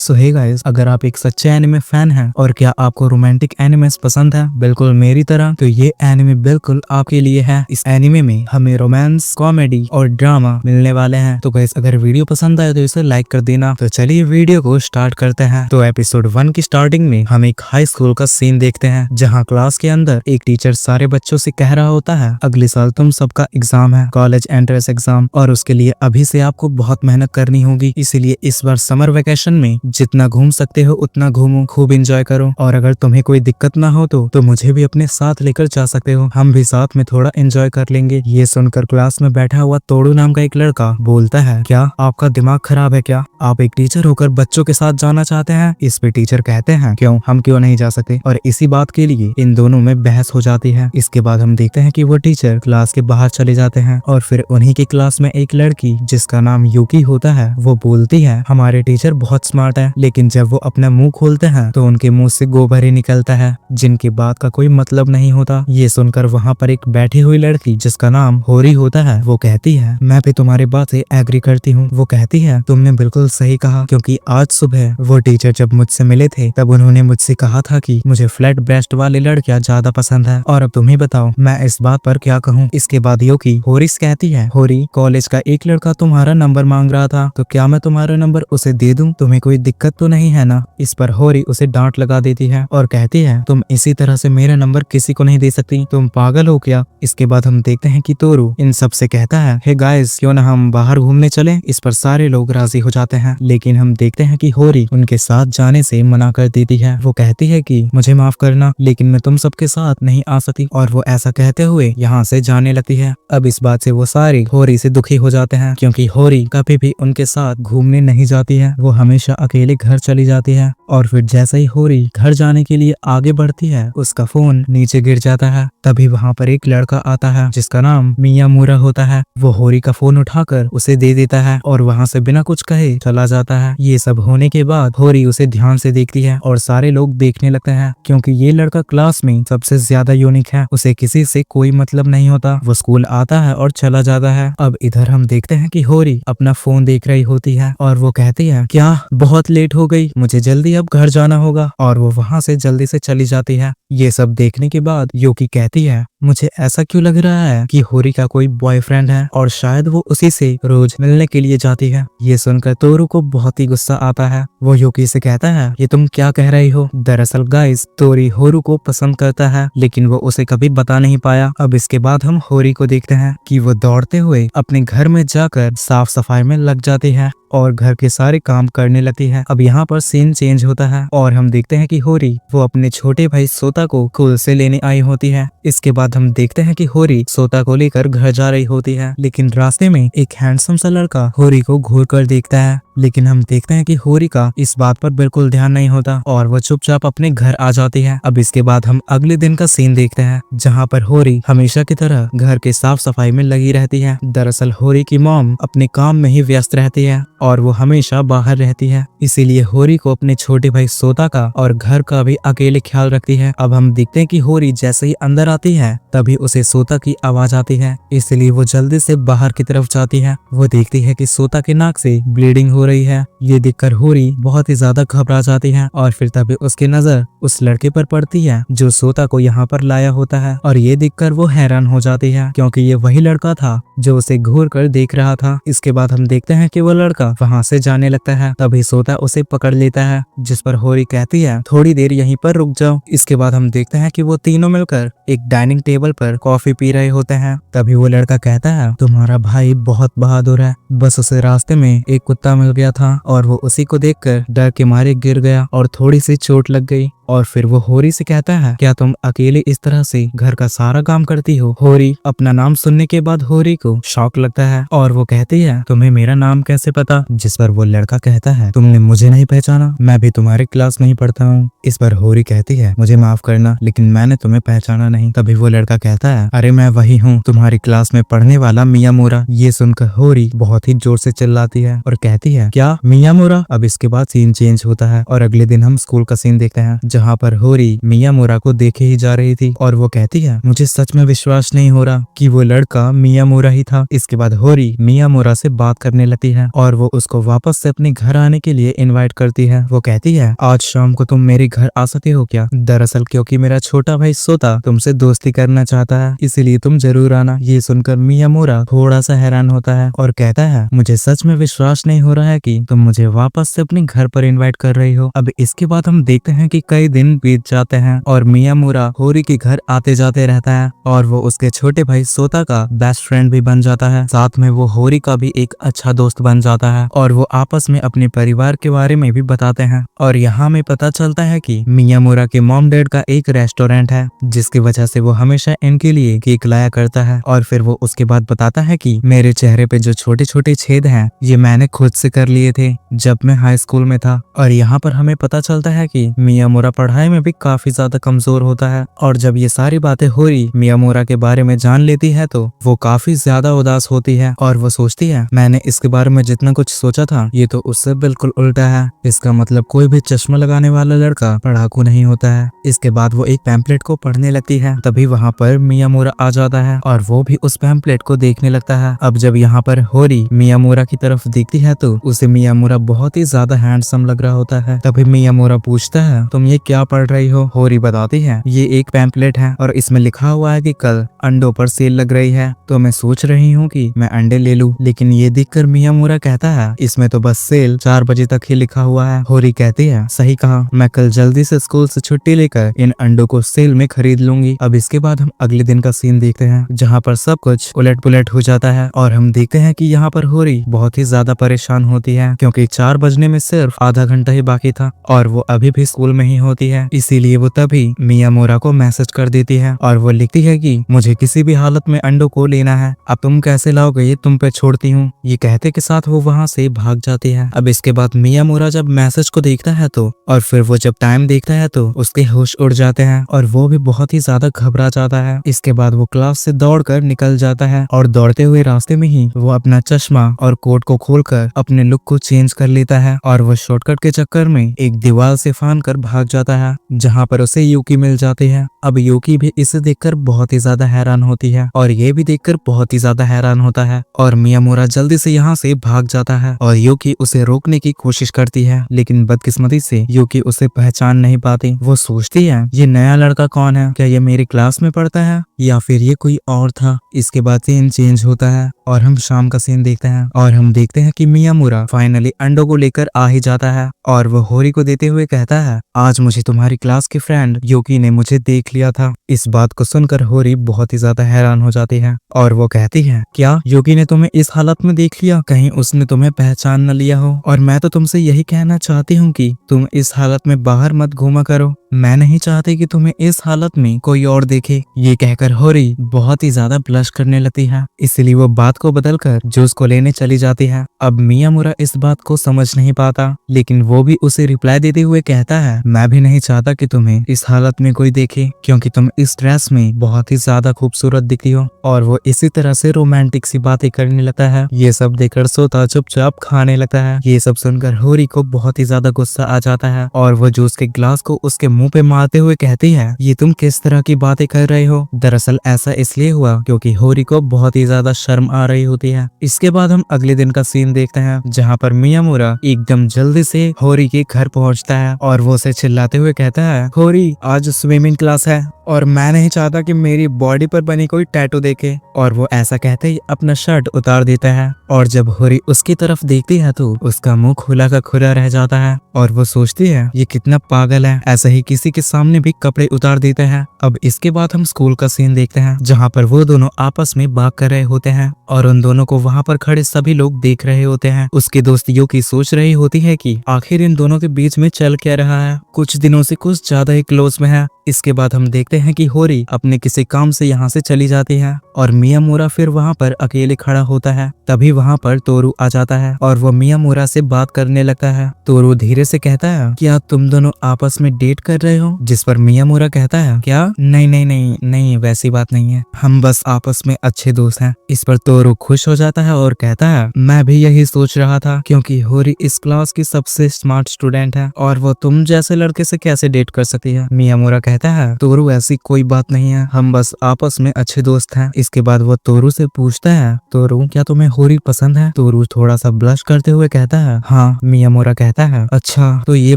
सो hey guys, अगर आप एक सच्चे एनिमे फैन हैं और क्या आपको रोमांटिक एनिमेस पसंद है बिल्कुल मेरी तरह, तो ये एनिमे बिल्कुल आपके लिए है। इस एनिमे में हमें रोमांस, कॉमेडी और ड्रामा मिलने वाले हैं। तो गाइस, अगर वीडियो पसंद आए तो इसे लाइक कर देना। तो चलिए वीडियो को स्टार्ट करते हैं। तो एपिसोड 1 की स्टार्टिंग में हम एक हाई स्कूल का सीन देखते हैं, जहाँ क्लास के अंदर एक टीचर सारे बच्चों से कह रहा होता है, अगले साल तुम सबका एग्जाम है, कॉलेज एंट्रेंस एग्जाम, और उसके लिए अभी से आपको बहुत मेहनत करनी होगी। इसीलिए इस बार समर वेकेशन में जितना घूम सकते हो उतना घूमो, खूब एंजॉय करो, और अगर तुम्हें कोई दिक्कत ना हो तो मुझे भी अपने साथ लेकर जा सकते हो, हम भी साथ में थोड़ा एंजॉय कर लेंगे। ये सुनकर क्लास में बैठा हुआ तोड़ू नाम का एक लड़का बोलता है, क्या आपका दिमाग खराब है क्या? आप एक टीचर होकर बच्चों के साथ जाना चाहते हैं? इस पे टीचर कहते हैं, क्यों, हम क्यों नहीं जा सकते? और इसी बात के लिए इन दोनों में बहस हो जाती है। इसके बाद हम देखते हैं कि वो टीचर क्लास के बाहर चले जाते हैं, और फिर उन्हीं की क्लास में एक लड़की जिसका नाम यूकी होता है, वो बोलती है, हमारे टीचर बहुत स्मार्ट है। लेकिन जब वो अपना मुंह खोलते हैं तो उनके मुंह से गोबर ही निकलता है, जिनकी बात का कोई मतलब नहीं होता। ये सुनकर वहाँ पर एक बैठी हुई लड़की जिसका नाम होरी होता है, वो कहती है, मैं भी तुम्हारी बात से एग्री करती हूँ। वो कहती है, तुमने बिल्कुल सही कहा, क्योंकि आज सुबह वो टीचर जब मुझसे मिले थे तब उन्होंने मुझसे कहा था कि मुझे फ्लैट ब्रेस्ट वाली लड़कियां ज्यादा पसंद है, और अब तुम ही बताओ मैं इस बात पर क्या कहूँ। इसके बाद यूकी होरिस कहती है, होरी, कॉलेज का एक लड़का तुम्हारा नंबर मांग रहा था, तो क्या मैं तुम्हारा नंबर उसे दे दूं? तुम्हें कोई दिक्कत तो नहीं है ना? इस पर होरी उसे डांट लगा देती है और कहती है, तुम इसी तरह से मेरा नंबर किसी को नहीं दे सकती, तुम पागल हो क्या? इसके बाद हम देखते हैं कि तोरू इन सब से कहता है, हे गाइस, क्यों ना हम बाहर घूमने चलें? इस पर सारे लोग राजी हो जाते हैं, लेकिन हम देखते हैं कि होरी उनके साथ जाने से मना कर देती है। वो कहती है कि मुझे माफ करना, लेकिन मैं तुम सबके साथ नहीं आ सकती, और वो ऐसा कहते हुए यहाँ से जाने लगती है। अब इस बात से वो सारे होरी से दुखी हो जाते हैं, क्योंकि होरी कभी भी उनके साथ घूमने नहीं जाती है, वो हमेशा अकेले घर चली जाती है। और फिर जैसे ही होरी घर जाने के लिए आगे बढ़ती है, उसका फोन नीचे गिर जाता है। तभी वहाँ पर एक लड़का आता है जिसका नाम मियामुरा होता है। वो होरी का फोन उठाकर उसे दे देता है और वहाँ से बिना कुछ कहे चला जाता है। ये सब होने के बाद होरी उसे ध्यान से देखती है और सारे लोग देखने लगते हैं, क्योंकि ये लड़का क्लास में सबसे ज्यादा यूनिक है, उसे किसी से कोई मतलब नहीं होता। वो स्कूल आता है और चला जाता है। अब इधर हम देखते हैं कि होरी अपना फोन देख रही होती है और वो कहती है, क्या बहुत लेट हो गई, मुझे जल्दी अब घर जाना होगा, और वो वहाँ से जल्दी से चली जाती है। ये सब देखने के बाद यूकी कहती है, मुझे ऐसा क्यों लग रहा है कि होरी का कोई बॉयफ्रेंड है और शायद वो उसी से रोज मिलने के लिए जाती है। ये सुनकर तोरू को बहुत ही गुस्सा आता है। वो यूकी से कहता है, ये तुम क्या कह रही हो? दरअसल गाइस, तोरी होरू को पसंद करता है, लेकिन वो उसे कभी बता नहीं पाया। अब इसके बाद हम होरी को देखते हैं कि वो दौड़ते हुए अपने घर में जाकर साफ सफाई में लग जाती है और घर के सारे काम करने लगती है। अब यहाँ पर सीन चेंज होता है और हम देखते हैं कि होरी वो अपने छोटे भाई सोता को स्कूल से लेने आई होती है। इसके बाद हम देखते हैं कि होरी सोता को लेकर घर जा रही होती है, लेकिन रास्ते में एक हैंडसम सा लड़का होरी को घूर कर देखता है, लेकिन हम देखते हैं कि होरी का इस बात पर बिल्कुल ध्यान नहीं होता और वो चुपचाप अपने घर आ जाती है। अब इसके बाद हम अगले दिन का सीन देखते हैं, जहाँ पर होरी हमेशा की तरह घर के साफ सफाई में लगी रहती है। दरअसल होरी की मॉम अपने काम में ही व्यस्त रहती है और वो हमेशा बाहर रहती है, इसीलिए होरी को अपने छोटे भाई सोता का और घर का भी अकेले ख्याल रखती है। अब हम देखते हैं कि होरी जैसे ही अंदर आती है तभी उसे सोता की आवाज आती है, इसलिए वो जल्दी से बाहर की तरफ जाती है। वो देखती है कि सोता के नाक से ब्लीडिंग हो रही है। ये देखकर होरी बहुत ही ज्यादा घबरा जाती है और फिर तभी उसकी नजर उस लड़के पर पड़ती है जो सोता को यहाँ पर लाया होता है, और ये देखकर वो हैरान हो जाती है, क्योंकि ये वही लड़का था जो उसे घूर कर देख रहा था। इसके बाद हम देखते हैं कि वो लड़का वहाँ से जाने लगता है, तभी सोता उसे पकड़ लेता है, जिस पर होरी कहती है, थोड़ी देर यहीं पर रुक जाओ। इसके बाद हम देखते हैं कि वो तीनों मिलकर एक डाइनिंग टेबल पर कॉफी पी रहे होते हैं। तभी वो लड़का कहता है, तुम्हारा भाई बहुत बहादुर है, बस उसे रास्ते में एक कुत्ता मिल गया था और वो उसी को देखकर डर के मारे गिर गया और थोड़ी सी चोट लग गई। और फिर वो होरी से कहता है, क्या तुम अकेले इस तरह से घर का सारा काम करती हो? होरी अपना नाम सुनने के बाद होरी को शॉक लगता है और वो कहती है, तुम्हें मेरा नाम कैसे पता? जिस पर वो लड़का कहता है, तुमने मुझे नहीं पहचाना, मैं भी तुम्हारे क्लास में ही पढ़ता हूँ। इस पर होरी कहती है, मुझे माफ करना, लेकिन मैंने तुम्हें पहचाना नहीं। तभी वो लड़का कहता है, अरे मैं वही हूँ, तुम्हारी क्लास में पढ़ने वाला मियामुरा। ये सुनकर होरी बहुत ही जोर से चिल्लाती है और कहती है, है क्या मियामुरा। अब इसके बाद सीन चेंज होता है और अगले दिन हम स्कूल का सीन देखते हैं जहाँ पर होरी मियामुरा को देखे ही जा रही थी और वो कहती है मुझे सच में विश्वास नहीं हो रहा कि वो लड़का मियामुरा ही था। इसके बाद होरी मियामुरा से बात करने लगती है और वो उसको वापस से अपने घर आने के लिए इनवाइट करती है। वो कहती है आज शाम को तुम मेरे घर आ सकते हो क्या। दरअसल क्योंकि मेरा छोटा भाई सोता तुमसे दोस्ती करना चाहता है इसीलिए तुम जरूर आना। ये सुनकर मियामुरा थोड़ा सा हैरान होता है और कहता है मुझे सच में विश्वास नहीं हो रहा है कि तुम मुझे वापस से अपने घर पर इनवाइट कर रही हो। अब इसके बाद हम देखते हैं कि कई दिन बीत जाते हैं और मियामुरा होरी के घर आते जाते रहता है और वो उसके छोटे भाई सोता का बेस्ट फ्रेंड भी बन जाता है। साथ में वो होरी का भी एक अच्छा दोस्त बन जाता है और वो आपस में अपने परिवार के बारे में भी बताते हैं। और यहाँ में पता चलता है कि मियामुरा के मॉम डैड का एक रेस्टोरेंट है जिसकी वजह से वो हमेशा इनके लिए केक लाया करता है। और फिर वो उसके बाद बताता है कि मेरे चेहरे पे जो छोटे छोटे छेद हैं ये मैंने खुद से कर लिए थे जब मैं हाई स्कूल में था। और यहाँ पर हमें पता चलता है कि मियामुरा पढ़ाई में भी काफी ज्यादा कमजोर होता है और जब ये सारी बातें होरी मियामुरा के बारे में जान लेती है तो वो काफी ज्यादा उदास होती है और वो सोचती है मैंने इसके बारे में जितना कुछ सोचा था ये तो उससे बिल्कुल उल्टा है। इसका मतलब कोई भी चश्मा लगाने वाला लड़का पढ़ाकू नहीं होता है। इसके बाद वो एक पैम्पलेट को पढ़ने लगती है तभी वहाँ पर मियामुरा आ जाता है और वो भी उस पैम्पलेट को देखने लगता है। अब जब यहाँ पर होरी मियामुरा की तरफ देखती है तो उसे मियामुरा बहुत ही ज्यादा हैंडसम लग रहा होता है। तभी मियामुरा पूछता है तुम ये क्या पढ़ रही हो। होरी बताती है ये एक पैम्पलेट है और इसमें लिखा हुआ है कि कल अंडों पर सेल लग रही है तो मैं सोच रही हूँ कि मैं अंडे ले लूं। लेकिन ये देखकर मियामुरा कहता है इसमें तो बस सेल 4 बजे तक ही लिखा हुआ है। होरी कहती है सही कहा, मैं कल जल्दी से स्कूल से छुट्टी लेकर इन अंडों को सेल में खरीद लूंगी। अब इसके बाद हम अगले दिन का सीन देखते हैं जहाँ पर सब कुछ उलट पुलट हो जाता है और हम देखते हैं कि यहाँ पर होरी बहुत ही ज्यादा परेशान होती है क्योंकि 4 बजने में सिर्फ आधा घंटा ही बाकी था और वो अभी भी स्कूल में ही होती है। इसीलिए वो तभी मियामुरा को मैसेज कर देती है और वो लिखती है कि मुझे किसी भी हालत में अंडों को लेना है, अब तुम कैसे लाओगे ये तुम पे छोड़ती हूँ। ये कहते के साथ वो वहाँ से भाग जाती है। अब इसके बाद मियामुरा जब मैसेज को देखता है तो और फिर वो जब टाइम देखता है तो उसके होश उड़ जाते हैं और वो भी बहुत ही ज्यादा घबरा जाता है। इसके बाद वो क्लास से दौड़कर निकल जाता है और दौड़ते हुए रास्ते में ही वो अपना चश्मा और कोट को खोलकर अपने लुक को चेंज कर लेता है और वो शॉर्टकट के चक्कर में एक दीवार से फान कर भाग जाता है जहाँ पर उसे यूकी मिल जाती है। अब यूकी भी इसे देखकर बहुत ही ज्यादा हैरान होती है और ये भी देखकर बहुत ही ज्यादा हैरान होता है और मियामुरा जल्दी से यहाँ से भाग जाता है और यूकी उसे रोकने की कोशिश करती है लेकिन बदकिस्मती से यूकी उसे पहचान नहीं पाती। वो सोचती है ये नया लड़का कौन है, क्या ये मेरी क्लास में पढ़ता है या फिर ये कोई और था। इसके बाद सीन चेंज होता है और हम शाम का सीन देखते हैं और हम देखते हैं कि मियामुरा फाइनली अंडों को लेकर आ ही जाता है और वो होरी को देते हुए कहता है आज मुझे तुम्हारी क्लास की फ्रेंड यूकी ने मुझे देख लिया था। इस बात को सुनकर होरी बहुत ही ज्यादा हैरान हो जाती है और वो कहती है क्या यूकी ने तुम्हें इस हालत में देख लिया, कहीं उसने तुम्हें पहचान न लिया हो। और मैं तो तुमसे यही कहना चाहती हूँ कि तुम इस हालत में बाहर मत घूमा करो, मैं नहीं चाहती कि तुम्हें इस हालत में कोई और देखे। ये कहकर होरी बहुत ही ज्यादा ब्लश करने लगती है इसलिए वो बात को बदलकर जूस को लेने चली जाती है। अब मियामुरा इस बात को समझ नहीं पाता लेकिन वो भी उसे रिप्लाई देते हुए कहता है मैं भी नहीं चाहता कि तुम्हें इस हालत में कोई देखे क्योंकि तुम इस ड्रेस में बहुत ही ज्यादा खूबसूरत दिखती हो। और वो इसी तरह से रोमांटिक सी बातें करने लगता है। ये सब देखकर सोता चुपचाप खाने लगता है। ये सब सुनकर होरी को बहुत ही ज्यादा गुस्सा आ जाता है और वो जूस के ग्लास को उसके मुंह पे मारते हुए कहती है ये तुम किस तरह की बातें कर रहे हो। दरअसल ऐसा इसलिए हुआ क्योंकि होरी को बहुत ही ज्यादा शर्म आ रही होती है। इसके बाद हम अगले दिन का सीन देखते हैं जहाँ पर मियामुरा एकदम जल्दी से होरी के घर पहुँचता है और वो उसे चिल्लाते हुए कहता है होरी आज स्विमिंग क्लास है और मैं नहीं चाहता कि मेरी बॉडी पर बनी कोई टैटू देखे। और वो ऐसा कहते ही अपना शर्ट उतार देता है और जब होरी उसकी तरफ देखती है तो उसका मुंह खुला का खुला रह जाता है और वो सोचती है ये कितना पागल है, ऐसा ही किसी के सामने भी कपड़े उतार देते हैं। अब इसके बाद हम स्कूल का सीन देखते हैं जहाँ पर वो दोनों आपस में बात कर रहे होते हैं और उन दोनों को वहाँ पर खड़े सभी लोग देख रहे होते हैं। उसकी दोस्त यूकी सोच रही होती है कि आखिर इन दोनों के बीच में चल क्या रहा है, कुछ दिनों से कुछ ज्यादा ही क्लोज में है इसके बाद हम देखते हैं कि होरी अपने किसी काम से यहाँ से चली जाती है और मियामोरा फिर वहाँ पर अकेले खड़ा होता है। तभी वहाँ पर तोरू आ जाता है और वो मियामोरा से बात करने लगता है। तोरू धीरे से कहता है, क्या तुम दोनों आपस में डेट कर रहे हो? जिस पर मियामोरा कहता है, क्या? नहीं नहीं नहीं नहीं, वैसी बात नहीं है, हम बस आपस में अच्छे दोस्त हैं। इस पर तोरू खुश हो जाता है और कहता है, मैं भी यही सोच रहा था, क्योंकि होरी इस क्लास की सबसे स्मार्ट स्टूडेंट है और वो तुम जैसे लड़के से कैसे डेट कर सकती है? मियामोरा कहता है, तोरू ऐसी कोई बात नहीं है, हम बस आपस में अच्छे दोस्त हैं। इसके बाद वो तोरू से पूछता है, तोरू क्या तुम्हें होरी पसंद है? तोरू थोड़ा सा ब्लश करते हुए कहता है, हाँ। मियामोरा कहता है, अच्छा तो ये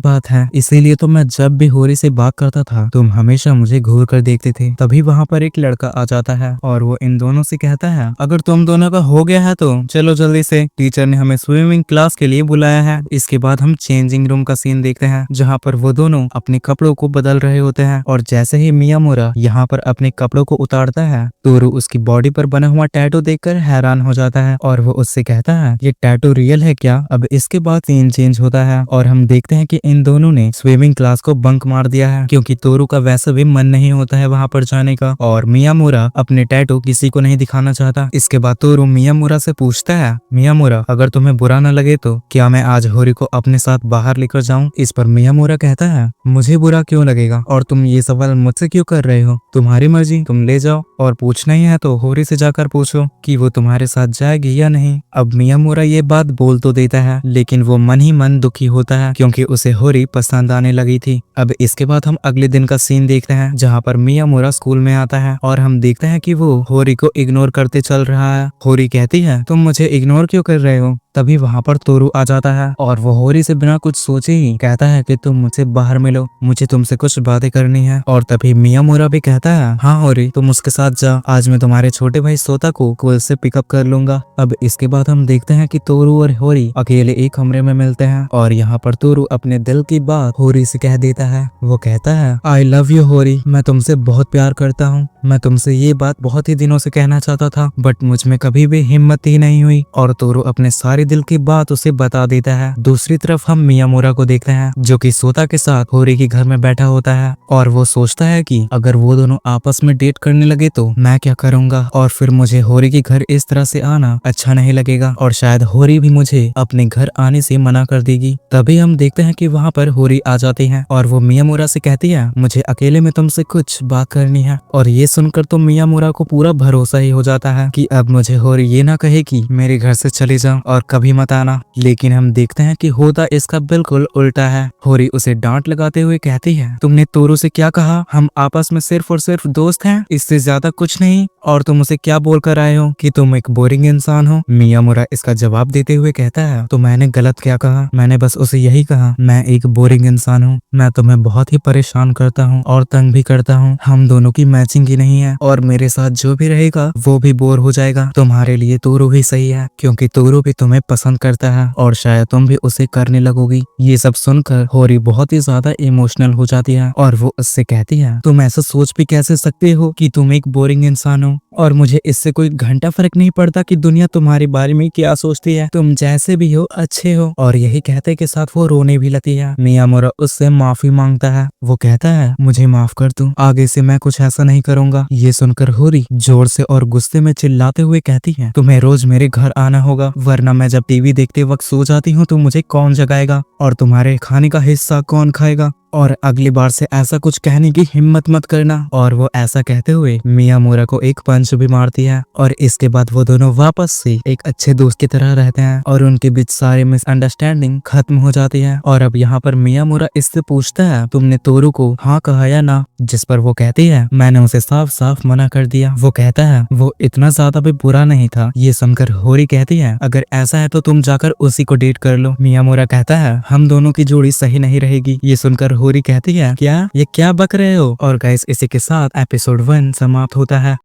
बात है, इसीलिए तो मैं जब भी होरी से बात करता था तुम हमेशा मुझे घूर कर देखते थे। तभी वहाँ पर एक लड़का आ जाता है और वो इन दोनों से कहता है, अगर तुम दोनों का हो गया है तो चलो जल्दी से, टीचर ने हमें स्विमिंग क्लास के लिए बुलाया है। इसके बाद हम चेंजिंग रूम का सीन देखते हैं जहाँ पर वो दोनों अपने कपड़ों को बदल रहे होते हैं और जैसे ही मियामोरा यहाँ पर अपने कपड़ों को उतारता है, तोरू उसकी बॉडी पर बना हुआ टैटू देखकर हैरान हो जाता है और वो उससे कहता है, ये टैटू रियल है क्या? अब इसके बाद सीन चेंज होता है और हम देखते हैं कि इन दोनों ने स्विमिंग क्लास को बंक मार दिया है, क्योंकि तोरू का वैसे भी मन नहीं होता है वहाँ पर जाने का और मियामोरा अपने टैटू किसी को नहीं दिखाना चाहता। इसके बाद तोरू मियामोरा से पूछता है, मियामोरा अगर तुम्हें बुरा न लगे तो क्या मैं आज होरी को अपने साथ बाहर लेकर जाऊं? इस पर मियामोरा कहता है, मुझे बुरा क्यों लगेगा और तुम ये सवाल मुझसे क्यों कर रहे हो? तुम्हारी मर्जी, तुम ले जाओ, और पूछना ही है तो होरी से जाकर पूछो कि वो तुम्हारे साथ जाएगी या नहीं। अब मियामोरा ये बात बोल तो देता है लेकिन वो मन ही मन दुखी होता है क्योंकि उसे होरी पसंद आने लगी थी। अब इसके बाद हम अगले दिन का सीन देखते हैं जहाँ पर मियामोरा स्कूल में आता है और हम देखते हैं कि वो होरी को इग्नोर करते चल रहा है। होरी कहती है, तुम मुझे इग्नोर क्यों कर रहे हो? तभी वहाँ पर तोरू आ जाता है और वो होरी से बिना कुछ सोचे ही कहता है कि तुम मुझसे बाहर मिलो, मुझे तुमसे कुछ बातें करनी है। और तभी मियामोरा भी कहता है, हाँ होरी तुम उसके साथ जा, आज मैं तुम्हारे छोटे भाई सोता को स्कूल से पिकअप कर लूंगा। अब इसके बाद हम देखते हैं कि तोरू और होरी अकेले एक कमरे में मिलते हैं और यहाँ पर तोरू अपने दिल की बात होरी से कह देता है। वो कहता है, आई लव यू होरी, मैं तुमसे बहुत प्यार करता हूँ, मैं तुमसे ये बात बहुत ही दिनों से कहना चाहता था बट मुझ में कभी भी हिम्मत ही नहीं हुई। और तोरू अपने सारे दिल की बात उसे बता देता है। दूसरी तरफ हम मियामोरा को देखते हैं जो कि सोता के साथ होरी के घर में बैठा होता है और वो सोचता है कि अगर वो दोनों आपस में डेट करने लगे तो मैं क्या करूंगा और फिर मुझे होरी के घर इस तरह से आना अच्छा नहीं लगेगा और शायद होरी भी मुझे अपने घर आने से मना कर देगी। तभी हम देखते हैं कि वहाँ पर होरी आ जाती है और वो मियामोरा से कहती है, मुझे अकेले में तुमसे कुछ बात करनी है। और ये सुनकर तो मियामोरा को पूरा भरोसा ही हो जाता है कि अब मुझे होरी ये ना कहे कि मेरे घर से चले जाओ और कभी मत आना। लेकिन हम देखते हैं कि होता इसका बिल्कुल उल्टा है। होरी उसे डांट लगाते हुए कहती है, तुमने तोरू से क्या कहा? हम आपस में सिर्फ और सिर्फ दोस्त हैं, इससे ज्यादा कुछ नहीं, और तुम उसे क्या बोल कर आए हो कि तुम एक बोरिंग इंसान हो? मियामोरा इसका जवाब देते हुए कहता है, तो मैंने गलत क्या कहा? मैंने बस उसे यही कहा मैं एक बोरिंग इंसान हूँ, मैं तुम्हें बहुत ही परेशान करता हूँ और तंग भी करता हूँ, हम दोनों की मैचिंग ही नहीं है और मेरे साथ जो भी रहेगा वो भी बोर हो जाएगा। तुम्हारे लिए तोरू ही सही है क्योंकि तोरू भी तुम्हें पसंद करता है और शायद तुम भी उसे करने लगोगी। ये सब सुनकर होरी बहुत ही ज्यादा इमोशनल हो जाती है और वो उससे कहती है, तुम ऐसा सोच भी कैसे सकते हो कि तुम एक बोरिंग इंसान हो और मुझे इससे कोई घंटा फर्क नहीं पड़ता कि दुनिया तुम्हारे बारे में क्या सोचती है, तुम जैसे भी हो अच्छे हो। और यही कहते के साथ वो रोने भी लगती है। मियामोरा उससे माफी मांगता है। वो कहता है, मुझे माफ कर दो, आगे से मैं कुछ ऐसा नहीं करूंगा। ये सुनकर होरी जोर से और गुस्से में चिल्लाते हुए कहती है, तुम्हें रोज मेरे घर आना होगा वरना मैं जब टीवी देखते वक्त सो जाती हूँ तो मुझे कौन जगाएगा और तुम्हारे खाने का हिस्सा कौन खाएगा, और अगली बार से ऐसा कुछ कहने की हिम्मत मत करना। और वो ऐसा कहते हुए मियामोरा को एक पंच भी मारती है और इसके बाद वो दोनों वापस से एक अच्छे दोस्त की तरह रहते हैं और उनके बीच सारे मिसअंडरस्टैंडिंग खत्म हो जाती है। और अब यहाँ पर मियामोरा इससे पूछता है, तुमने तोरू को हाँ कहा या ना? जिस पर वो कहती है, मैंने उसे साफ साफ मना कर दिया। वो कहता है, वो इतना ज्यादा भी बुरा नहीं था। ये सुनकर होरी कहती है, अगर ऐसा है तो तुम जाकर उसी को डेट कर लो। मियामोरा कहता है, हम दोनों की जोड़ी सही नहीं रहेगी। ये सुनकर होरी कहती है, क्या ये क्या बक रहे हो? और गाइस इसी के साथ एपिसोड 1 समाप्त होता है।